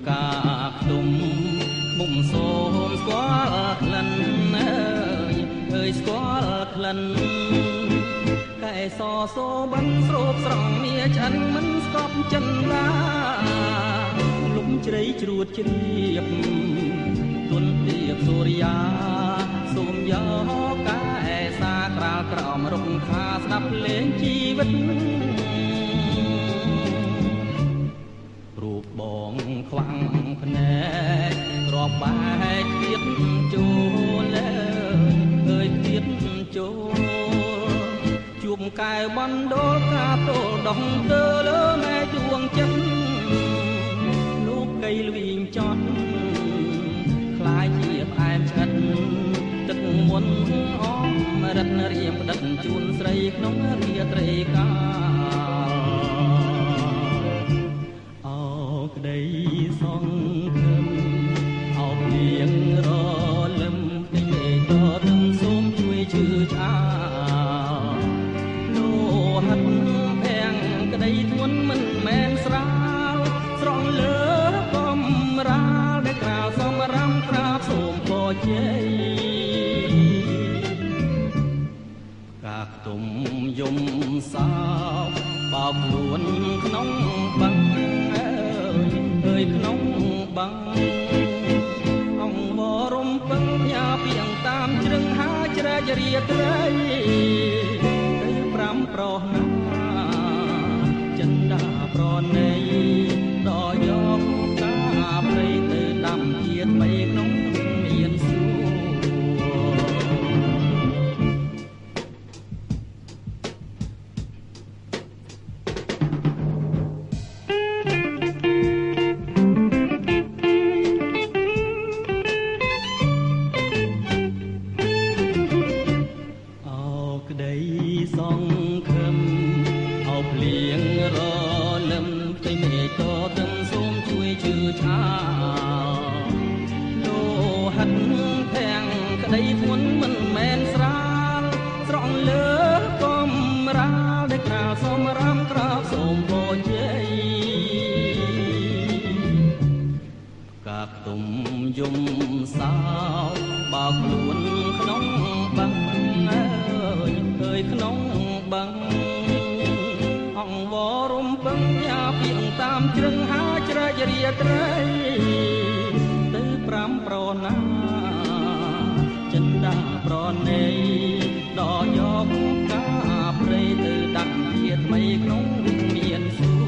កាខ្ទុំមុំសូមស្គាល់ក្លិនអើយស្គាល់ក្លិនកែសសូបានស្រូបស្រង់មាឆ្អិនមិនស្កប់ចិនដាលំជ្រៃជ្រួតជ្រាបទុនទៀបសូរិយាសូមយកកែសាក្រាលក្រោមរុក្ខាស្ដាប់លេងជីវិតរូបបងខ្វាំងភ្នែករាប់បែកទៀតចូលអើយទៀតចូលជួបកែបណ្ដោកាតូលដងទៅលើម៉ែដួងចិត្តលោកកៃលវិញចត់ខ្លាយជាផ្អែមឆ្អិនទឹកមុនអមរិទ្ធរៀមផ្ដិតជូនស្រីក្នុងរាត្រីកាលក្តីសងខឹមអោព្រៀងរលឹមពីមេតរឹងសូមជួយជឿឆ្អាលោហិតភាំងក្តីធ្ងន់មិនមែនស្រាលស្រង់លើកំរាលដែលក្រៅសំរំក្រាបសូមពរជ័យកាខ្ទុំយំសោកបោកខ្លួនក្នុងបាំងអើយក្នុងបាំងអង្គបរំពឹងញ៉ាពីងតាមជ្រឹងហាជ្រែករាត្រីទៅប្រាំប្រោះណាចិនដាប្រណីដល់យកកាព្រៃទៅដាំជាតិបីក្នុងមានសួរសងខឹមអោភ្លៀងរលឹមផ្ទៃមេឃតទឹមសូមជួយជឿឆាលោហិតភាំងក្តីធ្ងន់មិនមែនស្រាលស្រង់លើកំរាលដែលក្រាលសមរំក្រាបសូមពរជ័យកាខ្ទុំយំសោកបោកខ្លួនក្នុងបាំងអើយក្នុងបាំងអង្គវរំពឹងញ៉ាពីងតាមជ្រឹងហាជ្រែករាត្រីទៅប្រាំប្រណាចិនដាប្រណីដល់យកកាព្រៃទៅដាក់ជាថ្មីក្នុងមានសួរ